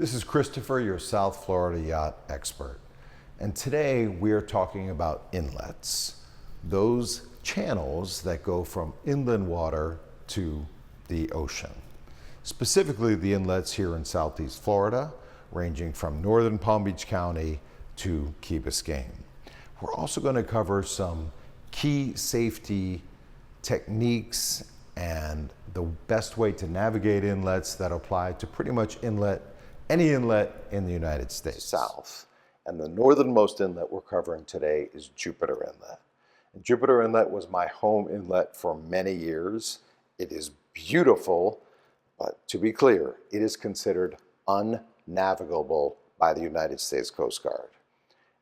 This is Christopher, your South Florida yacht expert. And today we're talking about inlets, those channels that go from inland water to the ocean. Specifically the inlets here in Southeast Florida, ranging from northern Palm Beach County to Key Biscayne. We're also going to cover some key safety techniques and the best way to navigate inlets that apply to pretty much any inlet in the United States. South. And the northernmost inlet we're covering today is Jupiter Inlet. And Jupiter Inlet was my home inlet for many years. It is beautiful, but to be clear, it is considered unnavigable by the United States Coast Guard.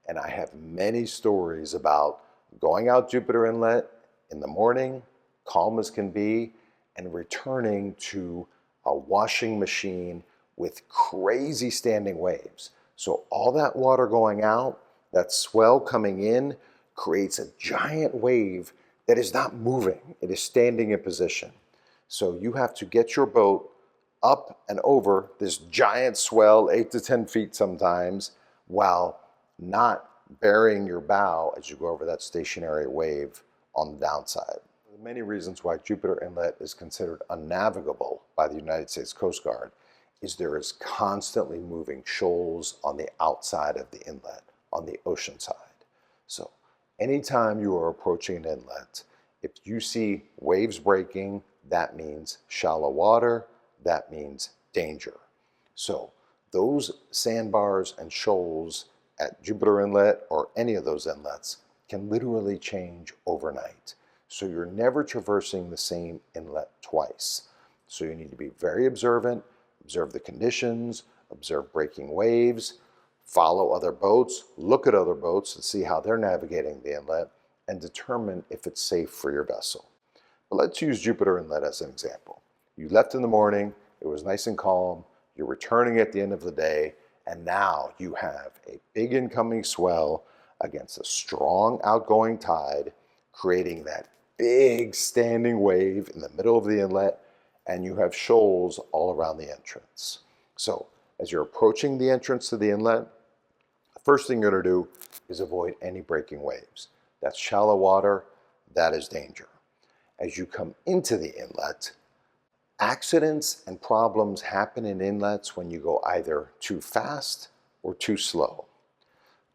And I have many stories about going out Jupiter Inlet in the morning, calm as can be, and returning to a washing machine with crazy standing waves. So all that water going out, that swell coming in, creates a giant wave that is not moving. It is standing in position. So you have to get your boat up and over this giant swell, 8 to 10 feet sometimes, while not burying your bow as you go over that stationary wave on the downside. There are many reasons why Jupiter Inlet is considered unnavigable by the United States Coast Guard is there is constantly moving shoals on the outside of the inlet, on the ocean side. So anytime you are approaching an inlet, if you see waves breaking, that means shallow water, that means danger. So those sandbars and shoals at Jupiter Inlet or any of those inlets can literally change overnight. So you're never traversing the same inlet twice. So you need to be very observant, observe the conditions, observe breaking waves, follow other boats, look at other boats to see how they're navigating the inlet, and determine if it's safe for your vessel. But let's use Jupiter Inlet as an example. You left in the morning, it was nice and calm, you're returning at the end of the day, and now you have a big incoming swell against a strong outgoing tide, creating that big standing wave in the middle of the inlet, and you have shoals all around the entrance. So as you're approaching the entrance to the inlet, the first thing you're going to do is avoid any breaking waves. That's shallow water, that is danger. As you come into the inlet, accidents and problems happen in inlets when you go either too fast or too slow.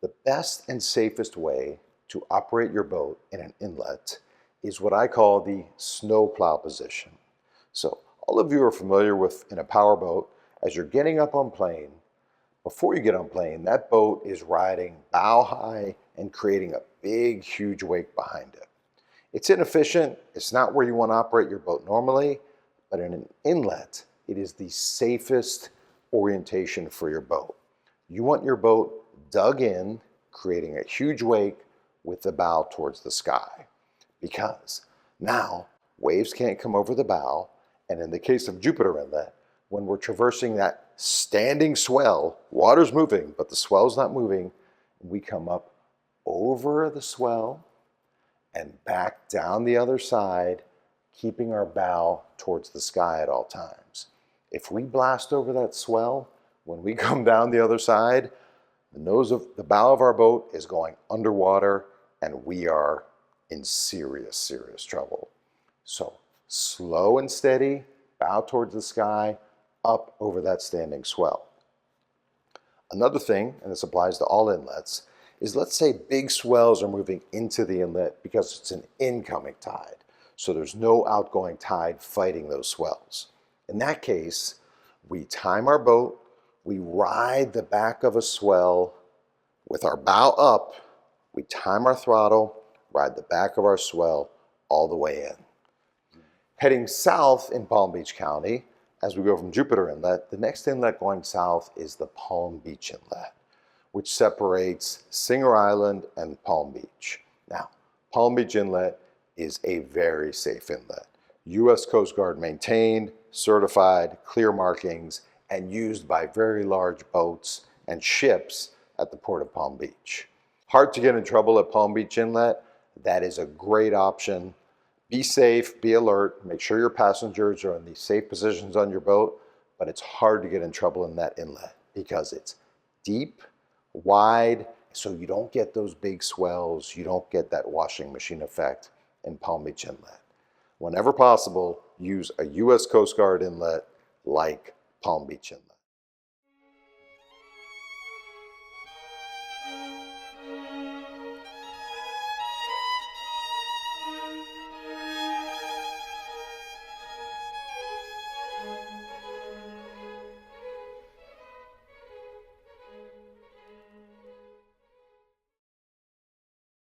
The best and safest way to operate your boat in an inlet is what I call the snowplow position. So all of you are familiar with, in a powerboat, as you're getting up on plane, before you get on plane, that boat is riding bow high and creating a big, huge wake behind it. It's inefficient. It's not where you want to operate your boat normally, but in an inlet, it is the safest orientation for your boat. You want your boat dug in, creating a huge wake with the bow towards the sky, because now waves can't come over the bow. And in the case of Jupiter Inlet, when we're traversing that standing swell, water's moving, but the swell's not moving, we come up over the swell and back down the other side, keeping our bow towards the sky at all times. If we blast over that swell, when we come down the other side, the bow of our boat is going underwater and we are in serious, serious trouble. So slow and steady, bow towards the sky, up over that standing swell. Another thing, and this applies to all inlets, is let's say big swells are moving into the inlet because it's an incoming tide. So there's no outgoing tide fighting those swells. In that case, we time our boat, we ride the back of a swell with our bow up, we time our throttle, ride the back of our swell all the way in. Heading south in Palm Beach County, as we go from Jupiter Inlet, the next inlet going south is the Palm Beach Inlet, which separates Singer Island and Palm Beach. Now, Palm Beach Inlet is a very safe inlet. U.S. Coast Guard maintained, certified, clear markings, and used by very large boats and ships at the Port of Palm Beach. Hard to get in trouble at Palm Beach Inlet. That is a great option. Be safe, be alert, make sure your passengers are in the safe positions on your boat, but it's hard to get in trouble in that inlet. because it's deep, wide, so you don't get those big swells, you don't get that washing machine effect in Palm Beach Inlet. Whenever possible, use a U.S. Coast Guard inlet like Palm Beach Inlet.